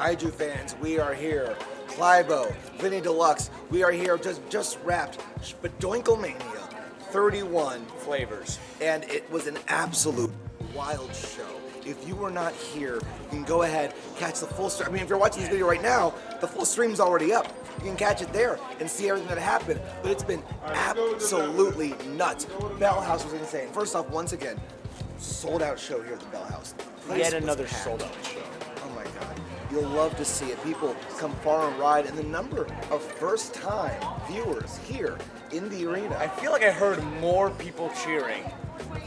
Kaiju fans, we are here. Clybo, Vinny D'Lux, we are here. Just wrapped Shpadoinkelmania 31 flavors, and it was an absolute wild show. If you were not here, you can go ahead, catch the full stream. I mean, if you're watching this video right now, the full stream's already up. You can catch it there and see everything that happened. But it's been absolutely nuts. Bell House was insane. First off, once again, sold out show here at the Bell House. Yet another sold out show. Oh my God. You'll love to see it. People come far and wide, and the number of first-time viewers here in the arena. I feel like I heard more people cheering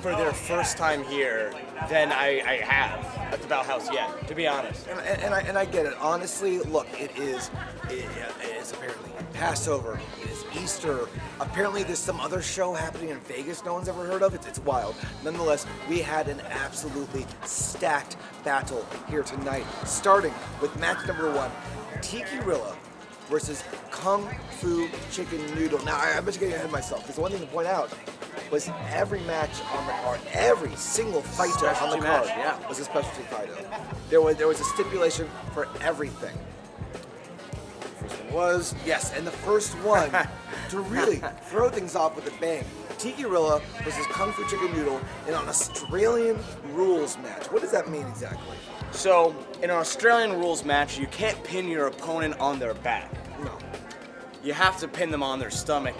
for their first time here than I have at the Bell House yet, to be honest. And I get it. Honestly, look, it is apparently Passover, it is Easter. Apparently there's some other show happening in Vegas no one's ever heard of. It's wild. Nonetheless, we had an absolutely stacked battle here tonight, starting with match number 1, Tiki Rilla versus Kung Fu Chicken Noodle. Now, I'm just getting ahead of myself, because the one thing to point out was every match on the card, every single fighter on the card was a specialty fighter. There was a stipulation for everything. The first one was, yes, and the first one to really throw things off with a bang. Tiki Rilla versus Kung Fu Chicken Noodle in an Australian rules match. What does that mean exactly? So, in an Australian rules match, you can't pin your opponent on their back. No. You have to pin them on their stomach.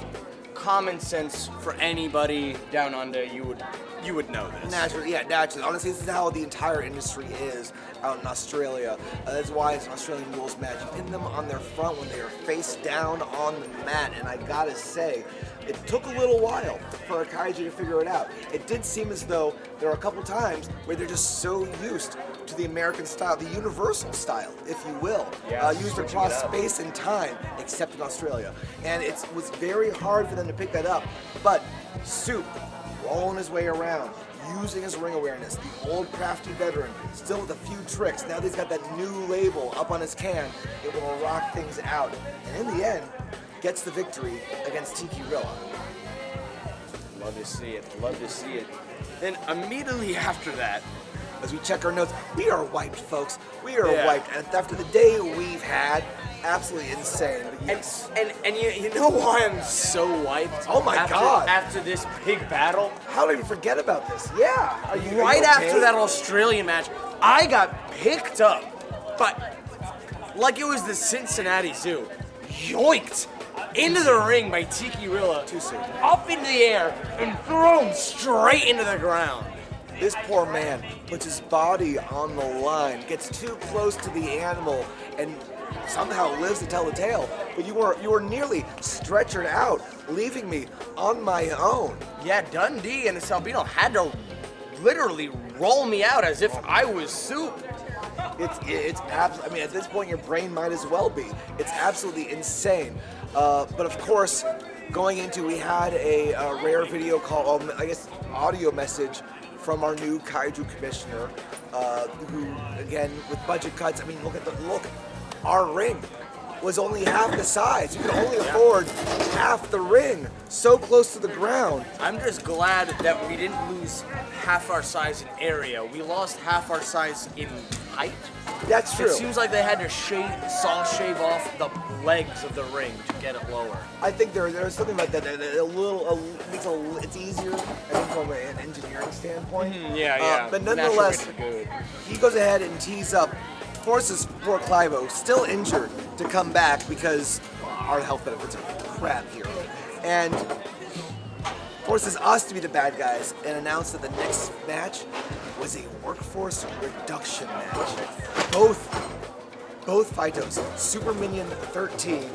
Common sense for anybody down under, you would know this. Naturally, yeah, naturally. Honestly, this is how the entire industry is out in Australia. That's why it's an Australian rules match. You pin them on their front when they are face down on the mat, and I gotta say, it took a little while for a Kaiju to figure it out. It did seem as though there are a couple times where they're just so used to the American style, the universal style, if you will, used across space and time, except in Australia. And it was very hard for them to pick that up. But Soup, rolling his way around, using his ring awareness, the old crafty veteran, still with a few tricks. Now that he's got that new label up on his can, it will rock things out. And in the end, gets the victory against Tiki Rilla. Love to see it, love to see it. Then immediately after that, as we check our notes, we are wiped, folks. We are wiped. And after the day we've had, absolutely insane. Yes. And you know why I'm so wiped? Oh my God. After this big battle? How did I even forget about this? Yeah. Are you right okay? After that Australian match, I got picked up, but like it was the Cincinnati Zoo, yoinked into the ring by Tiki Rilla. Too soon. Up in the air and thrown straight into the ground. This poor man puts his body on the line, gets too close to the animal, and somehow lives to tell the tale. But you were nearly stretchered out, leaving me on my own. Yeah, Dundee and Salbino had to literally roll me out as if I was soup. It's absolutely, I mean, at this point, your brain might as well be. It's absolutely insane. But of course, going into, we had a rare video call, I guess, audio message from our new Kaiju commissioner, who, again, with budget cuts, I mean, look, our ring was only half the size. We could only afford half the ring, so close to the ground. I'm just glad that we didn't lose half our size in area. We lost half our size in height. That's true. It seems like they had to shave off the legs of the ring to get it lower. I think there's something about that it's easier, I think, from an engineering standpoint. But nonetheless, he goes ahead and tees up, forces poor Clybo, still injured, to come back because our health benefits are crap here, and forces us to be the bad guys and announce that the next match was a workforce reduction match. Both Fightos, Super Minion 13,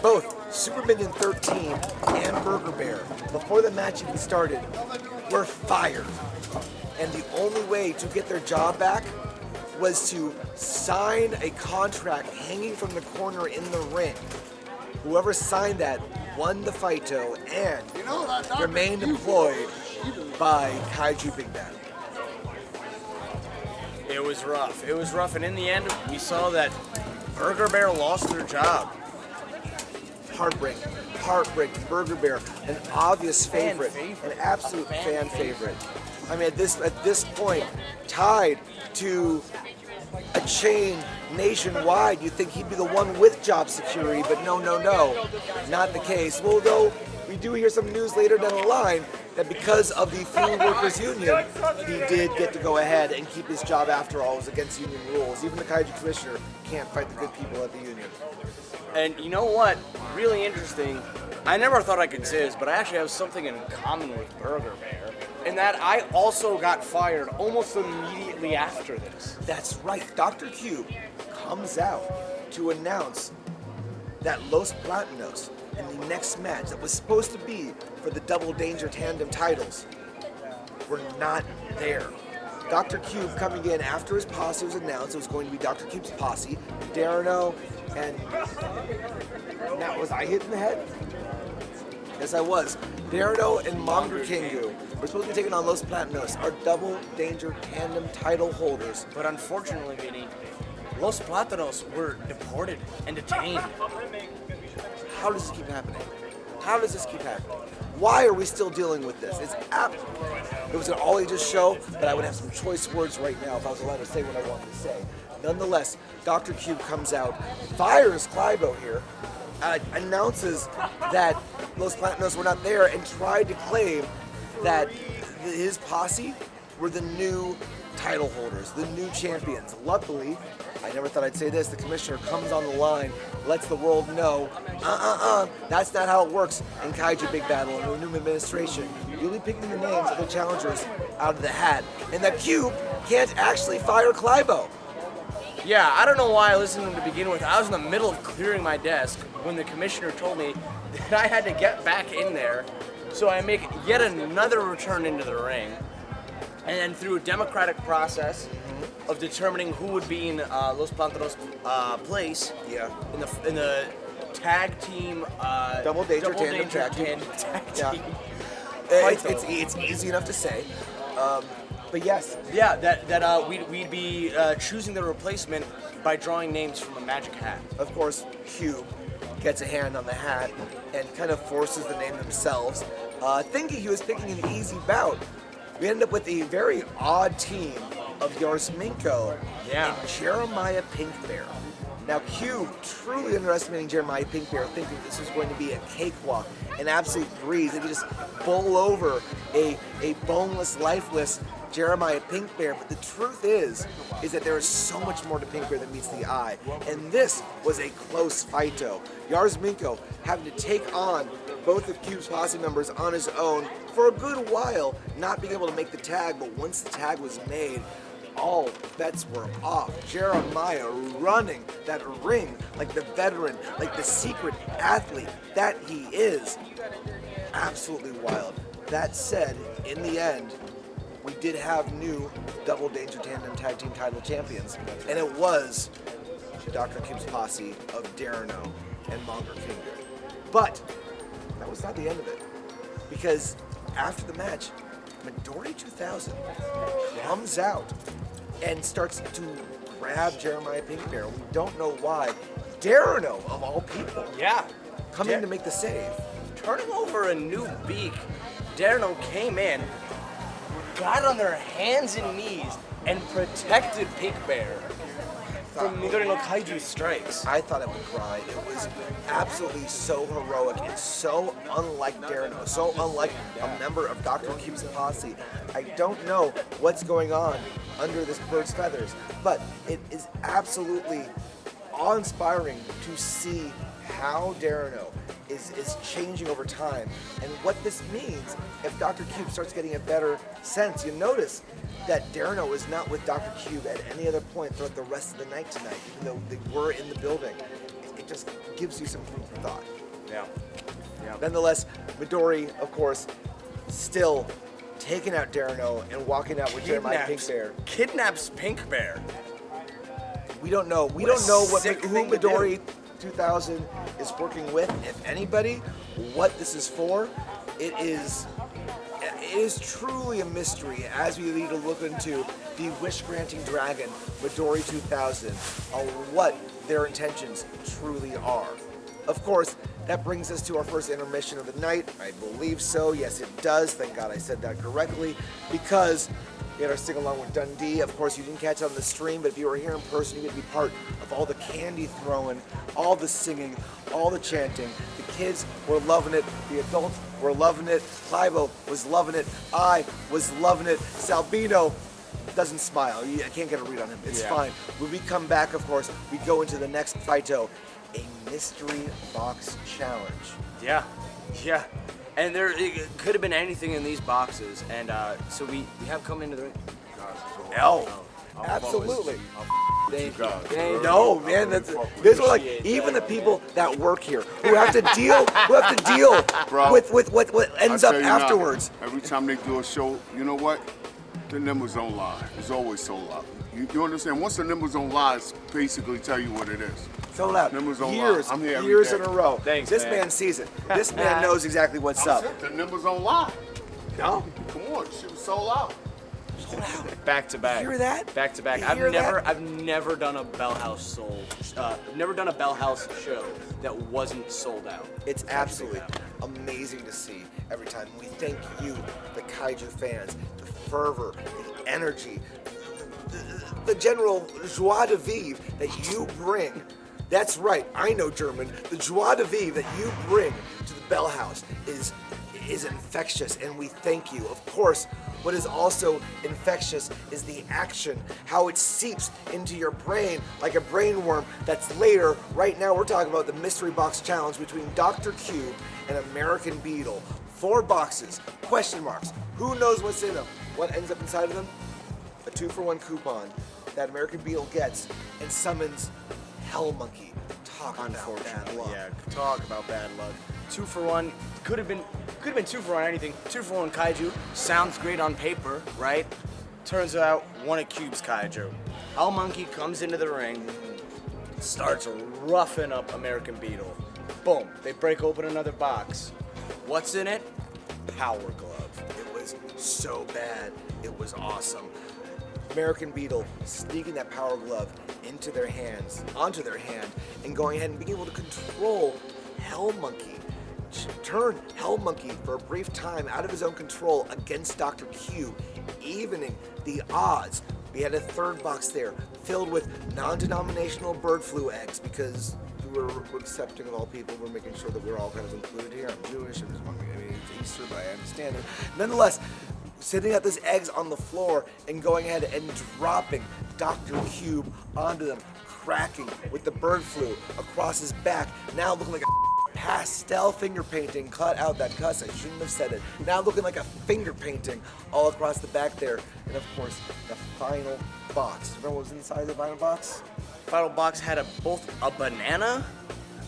both Super Minion 13 and Burger Bear, before the match even started, were fired. And the only way to get their job back was to sign a contract hanging from the corner in the ring. Whoever signed that won the Fighto and remained employed by Kaiju Big Bad. It was rough, and in the end, we saw that Burger Bear lost their job. Heartbreaking. Burger Bear, an obvious favorite, an absolute fan favorite. I mean, at this point, tied to a chain nationwide, you'd think he'd be the one with job security, but no, not the case. Well, though, we do hear some news later down the line that because of the Field Workers Union, he did get to go ahead and keep his job after all. It was against union rules. Even the Kaiju Commissioner can't fight the good people at the union. And you know what? Really interesting. I never thought I could say this, but I actually have something in common with Burger Bear, in that I also got fired almost immediately after this. That's right. Dr. Cube comes out to announce that Los Platanos in the next match that was supposed to be for the Double Danger Tandem titles were not there. Dr. Cube coming in after his posse was announced. It was going to be Dr. Cube's posse, Darano, and that was I hit in the head? Yes, I was. Darano and Monger Kingu were supposed to be taking on Los Platanos, our Double Danger Tandem title holders. But unfortunately, Vinny, Los Platanos were deported and detained. How does this keep happening? How does this keep happening? Why are we still dealing with this? It was an all-ages show, but I would have some choice words right now if I was allowed to say what I wanted to say. Nonetheless, Dr. Cube comes out, fires Clybo here, announces that Los Platanos were not there, and tried to claim that his posse were the new title holders, the new champions. Luckily, I never thought I'd say this, the commissioner comes on the line, lets the world know, that's not how it works in Kaiju Big Battle and the new administration. You'll be picking the names of the challengers out of the hat, and that Cube can't actually fire Clybo. Yeah, I don't know why I listened to him to begin with. I was in the middle of clearing my desk when the commissioner told me that I had to get back in there, so I make yet another return into the ring. And through a democratic process of determining who would be in Los Plantanos' place, in the tag team, Double Danger Tandem tag team. It's easy enough to say, but yes. Yeah, that we'd be choosing the replacement by drawing names from a magic hat. Of course, Cube gets a hand on the hat and kind of forces the name themselves, thinking he was picking an easy bout. We ended up with a very odd team of Yarsminko and Jeremiah Pinkbear. Now, Cube truly underestimating Jeremiah Pinkbear, thinking this was going to be a cakewalk, an absolute breeze. They could just bowl over a boneless, lifeless Jeremiah Pinkbear. But the truth is that there is so much more to Pinkbear than meets the eye. And this was a close fight-o. Yarsminko having to take on both of Cube's posse members on his own for a good while, not being able to make the tag, but once the tag was made, all bets were off. Jeremiah running that ring like the veteran, like the secret athlete that he is. Absolutely wild. That said, in the end, we did have new Double Danger Tandem Tag Team title champions, and it was Dr. Cube's posse of Darano and Monger Kingu. But that was not the end of it, because after the match, Midori 2000 comes out and starts to grab Jeremiah Pinkbear. We don't know why. Darano, of all people, coming to make the save. Turning over a new beak, Darano came in, got on their hands and knees, and protected Pinkbear from Midori no Kaiju's strikes. I thought I would cry. It was absolutely so heroic and so unlike Darano, so unlike a member of Dr. Cube's posse. I don't know what's going on under this bird's feathers, but it is absolutely awe-inspiring to see how Darano is changing over time, and what this means if Dr. Cube starts getting a better sense. You notice that Darano is not with Dr. Cube at any other point throughout the rest of the night tonight, even though they were in the building. It just gives you some food for thought. Yeah. Nonetheless, Midori, of course, still taking out Darano and walking out with Jeremiah Pinkbear. Kidnaps Pinkbear. We don't know. We don't know who Midori 2000 is working with, if anybody, what this is for. It is truly a mystery as we need to look into the wish-granting dragon, Midori 2000, on what their intentions truly are. Of course, that brings us to our first intermission of the night. I believe so. Yes, it does. Thank God I said that correctly, because We had our sing along with Dundee. Of course, you didn't catch it on the stream, but if you were here in person, you get to be part of all the candy throwing, all the singing, all the chanting. The kids were loving it. The adults were loving it. Clybo was loving it. I was loving it. Salbino doesn't smile. I can't get a read on him. It's fine. When we come back, of course, we go into the next Fighto, a mystery box challenge. Yeah. And it could have been anything in these boxes, and so we have come into the ring. Absolutely. Thank you. No, man, this is like even the people that work here who have to deal Bro, with what ends up afterwards. Every time they do a show, you know what? The numbers don't lie. It's always sold out. You understand? Once the numbers don't lie, it's basically tell you what it is. Sold out. Numbers don't years, lie. I'm here every years day. in a row. Thanks, this man. sees it. This man knows exactly what's up. The numbers don't lie. No? Come on, shit was sold out. Sold out. Back to back. You hear that? Back to back. You I've hear that? never done a Bell House never done a Bell House show that wasn't sold out. It's absolutely amazing to see every time. We thank you, the Kaiju fans, the fervor, the energy, the general joie de vivre that you bring. That's right, I know German. The joie de vivre that you bring to the Bell House is infectious, and we thank you. Of course, what is also infectious is the action, how it seeps into your brain like a brain worm that's later. Right now, we're talking about the mystery box challenge between Dr. Cube and American Beetle. 4 boxes, question marks. Who knows what's in them? What ends up inside of them? A 2-for-1 coupon that American Beetle gets and summons Hell Monkey. Talk about bad luck. Yeah, talk about bad luck. 2-for-1 could have been 2-for-1 anything. 2-for-1 Kaiju sounds great on paper, right? Turns out one of Cube's Kaiju. Hell Monkey comes into the ring, starts roughing up American Beetle. Boom! They break open another box. What's in it? Power Glove. It was so bad. It was awesome. American Beetle sneaking that Power Glove onto their hand, and going ahead and being able to control Hell Monkey. Turn Hell Monkey for a brief time out of his own control against Dr. Cube, evening the odds. We had a 3rd box there filled with non-denominational bird flu eggs because we're accepting of all people. We're making sure that we're all kind of included here. I'm Jewish. I mean, it's Easter, but I understand it. Nonetheless, sitting at those eggs on the floor and going ahead and dropping Dr. Cube onto them, cracking with the bird flu across his back, now looking like a pastel finger painting. Cut out that cuss, I shouldn't have said it. Now looking like a finger painting all across the back there. And of course, the final box. Remember what was inside the final box? Final box had both a banana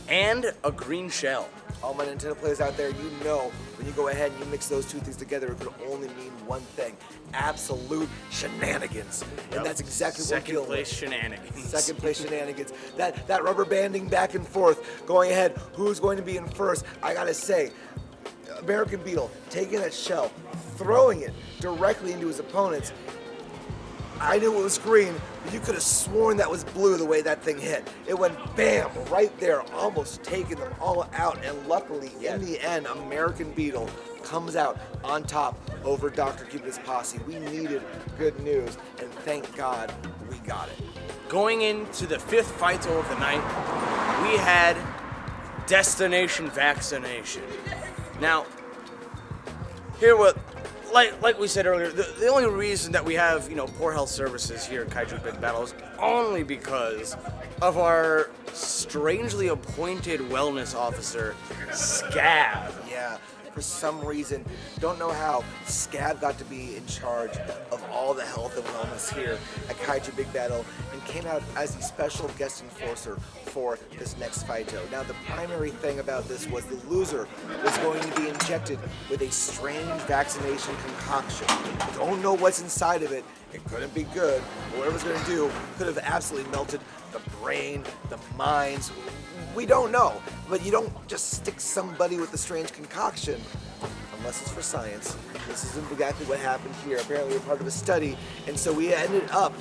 and a green shell. All my Nintendo players out there, you know when you go ahead and you mix those 2 things together, it could only mean one thing: absolute shenanigans. And that's exactly what we're Second dealing place with. shenanigans. Second place shenanigans. That rubber banding back and forth, going ahead, who's going to be in first? I gotta say, American Beetle taking that shell, throwing it directly into his opponents. I knew it was green, but you could have sworn that was blue the way that thing hit. It went bam, right there, almost taking them all out. And luckily, in the end, American Beetle comes out on top over Dr. Cupid's posse. We needed good news, and thank God we got it. Going into the 5th Fighto of the night, we had Destination Vaccination. Now, like we said earlier, the only reason that we have, poor health services here at Kaiju Big Battle is only because of our strangely appointed wellness officer, Scab. Yeah, for some reason, don't know how, Scab got to be in charge of all the health and wellness here at Kaiju Big Battle and came out as the special guest enforcer for this next Fighto. Now, the primary thing about this was the loser was going to be injected with a strange vaccination concoction. Don't know what's inside of it. It couldn't be good. Whatever it was going to do could have absolutely melted the brain, the minds. We don't know. But you don't just stick somebody with a strange concoction unless it's for science. This isn't exactly what happened here. Apparently we're part of a study, and so we ended up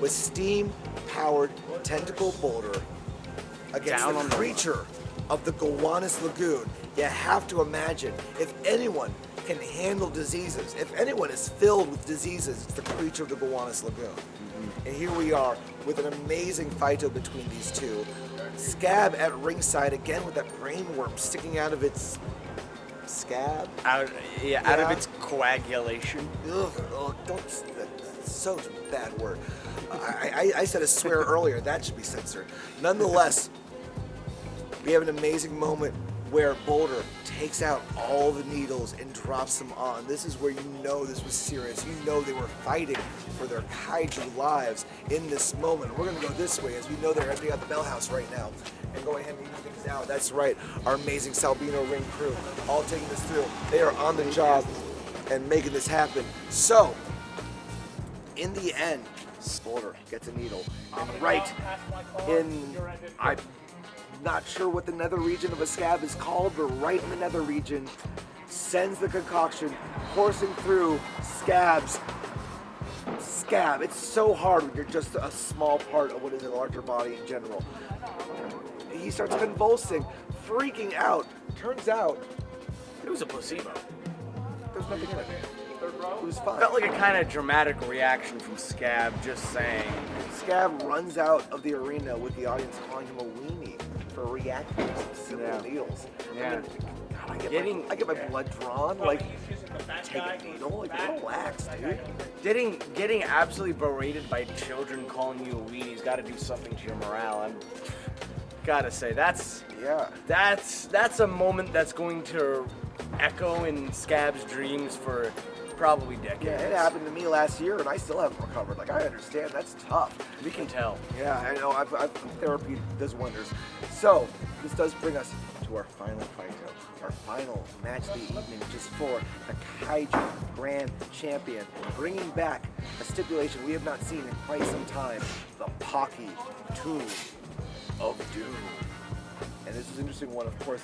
with steam-powered tentacle boulder against Down the on the creature of the Gowanus Lagoon. You have to imagine, if anyone can handle diseases. If anyone is filled with diseases, it's the creature of the Gowanus Lagoon. And here we are with an amazing fight between these two. Scab at ringside again with that brain worm sticking out of its scab. Out of its coagulation. Ugh, that's so bad word. I said a swear earlier. That should be censored. Nonetheless, we have an amazing moment where Boulder takes out all the needles and drops them on. This is where you know this was serious. You know they were fighting for their kaiju lives in this moment. We're gonna go this way as we know they're emptying out the bell house right now and go ahead and move things out. That's right, our amazing Salbino ring crew all taking this through. They are on the job and making this happen. So, in the end, Boulder gets a needle and right in, I'm not sure what the nether region of a scab is called, but right in the nether region, sends the concoction coursing through Scab's scab. It's so hard when you're just a small part of what is a larger body in general. He starts convulsing, freaking out. Turns out It was a placebo. there's nothing in it. It was fine. Felt like a kind of dramatic reaction from Scab, just saying. Scab runs out of the arena with the audience calling him a weenie for reacting to simple needles. Yeah. I mean, God, I get my blood drawn. Like, take a needle. Like, relax, dude. Getting absolutely berated by children calling you a weenie has got to do something to your morale. I'm gotta say that's a moment that's going to echo in Scab's dreams for probably decades. Yeah, it happened to me last year, and I still haven't recovered. Like, I understand, that's tough. We can tell. Yeah, I know. Therapy does wonders. So, this does bring us to our final fight, our final match of the evening, which is for the Kaiju Grand Champion, bringing back a stipulation we have not seen in quite some time: the Pocky Tomb of Doom. And this is an interesting one, of course.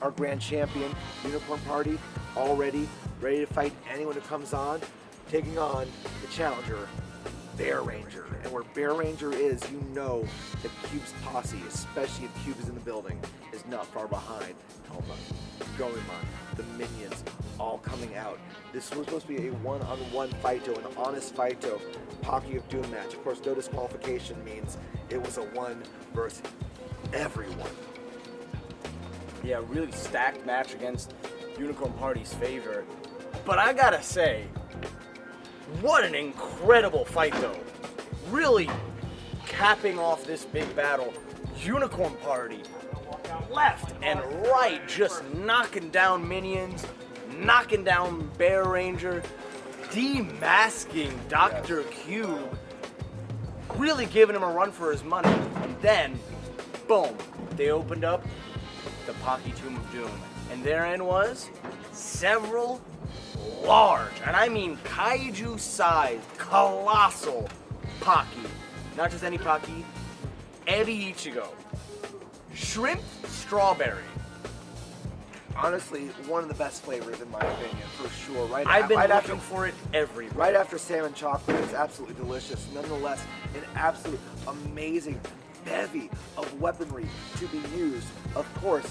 Our Grand Champion, Unicorn Party, already ready to fight anyone who comes on, taking on the challenger, Bear Ranger. And where Bear Ranger is, you know that Cube's posse, especially if Cube is in the building, is not far behind. Hellmonkey, Goemon, the minions, all coming out. This was supposed to be a one-on-one fight-o, an honest fight-o, Pocky of Doom match. Of course, no disqualification means it was a one versus everyone. Yeah, really stacked match against Unicorn Party's favor. But I gotta say, what an incredible fight though. Really capping off this big battle. Unicorn Party, left and right, just knocking down minions, knocking down Bear Ranger, demasking Dr. Cube, really giving him a run for his money. And then, boom, they opened up the Pocky Tomb of Doom. And therein was several large, and I mean kaiju-sized, colossal Pocky. Not just any Pocky, Ebi Ichigo. Shrimp strawberry. Honestly, one of the best flavors in my opinion, for sure. I've been looking for it everywhere. Right after salmon chocolate, it's absolutely delicious. Nonetheless, an absolute amazing bevy of weaponry to be used, of course,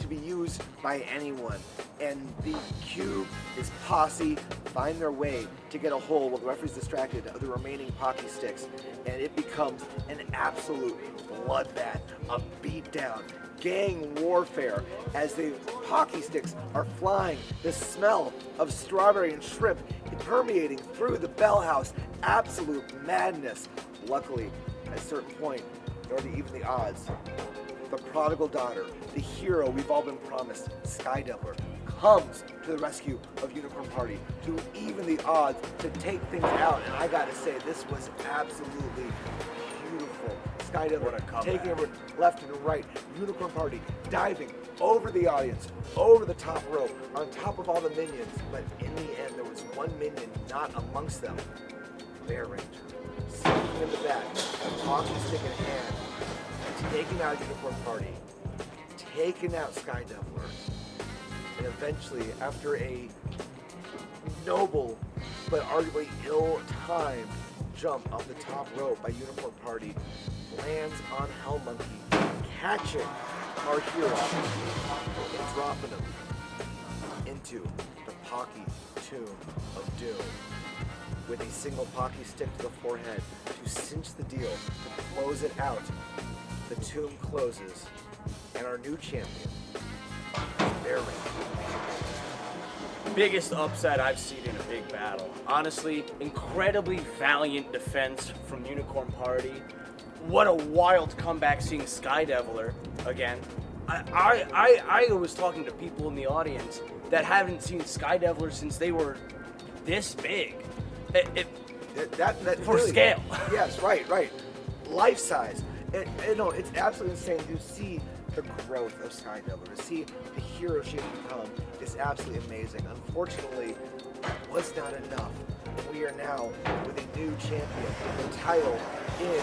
to be used by anyone. And the Cube, his posse, find their way to get a hold, while the referee's distracted, of the remaining Pocky sticks. And it becomes an absolute bloodbath, a beatdown, gang warfare, as the Pocky sticks are flying. The smell of strawberry and shrimp permeating through the bell house. Absolute madness. Luckily, at a certain point, in order to even the odds, the prodigal daughter, the hero we've all been promised, Skydeviler, comes to the rescue of Unicorn Party to even the odds, to take things out. And I gotta say, this was absolutely beautiful. Skydeviler taking over left and right, Unicorn Party diving over the audience, over the top rope, on top of all the minions. But in the end, there was one minion not amongst them, Bear Ranger, sneaking in the back, a talking stick in hand, taking out Unicorn Party, taking out Skydeviler, and eventually, after a noble but arguably ill-timed jump off the top rope by Unicorn Party, lands on Hellmonkey, catching our hero and dropping him into the Pocky tomb of doom with a single Pocky stick to the forehead to cinch the deal, to close it out. The tomb closes, and our new champion, Bear Ranger. Biggest upset I've seen in a big battle. Honestly, incredibly valiant defense from Unicorn Party. What a wild comeback seeing Skydeviler again. I was talking to people in the audience that haven't seen Skydeviler since they were this big. That For really, scale. Yes, right. Life size. It's absolutely insane to see the growth of Skydeviler, to see the hero she has become is absolutely amazing. Unfortunately, that was not enough. We are now with a new champion, the title in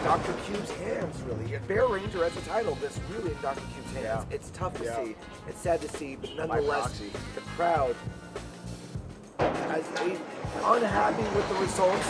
Dr. Cube's hands, really. Bear Ranger as a title, but it's really in Dr. Cube's hands. Yeah. It's tough to Yeah. see. It's sad to see, but nonetheless, proxy. the crowd, as unhappy with the results,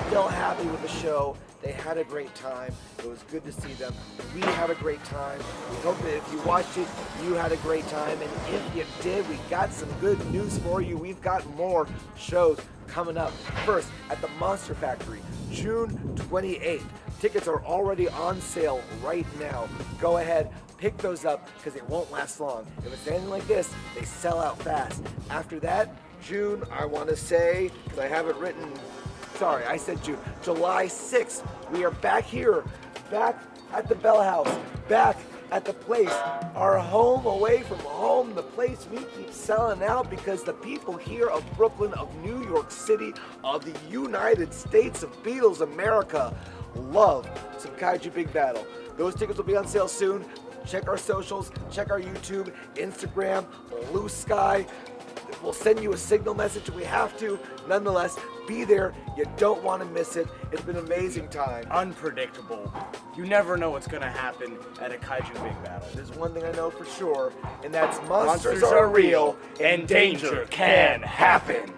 still happy with the show. They had a great time. It was good to see them. We had a great time. We hope that if you watched it, you had a great time. And if you did, we got some good news for you. We've got more shows coming up. First, at the Monster Factory, June 28th. Tickets are already on sale right now. Go ahead, pick those up because it won't last long. If it's anything like this, they sell out fast. After that, June, I want to say, because I have it written, sorry, I said June, July 6th, we are back here, back at the Bell House, back at the place, our home away from home, the place we keep selling out because the people here of Brooklyn, of New York City, of the United States of Beatles America love some Kaiju Big Battle. Those tickets will be on sale soon. Check our socials, check our YouTube, Instagram, Blue Sky. We'll send you a signal message if we have to. Nonetheless, be there. You don't want to miss it. It's been an amazing time. Unpredictable. You never know what's gonna happen at a Kaiju Big Battle. There's one thing I know for sure, and that's monsters are real and danger can happen.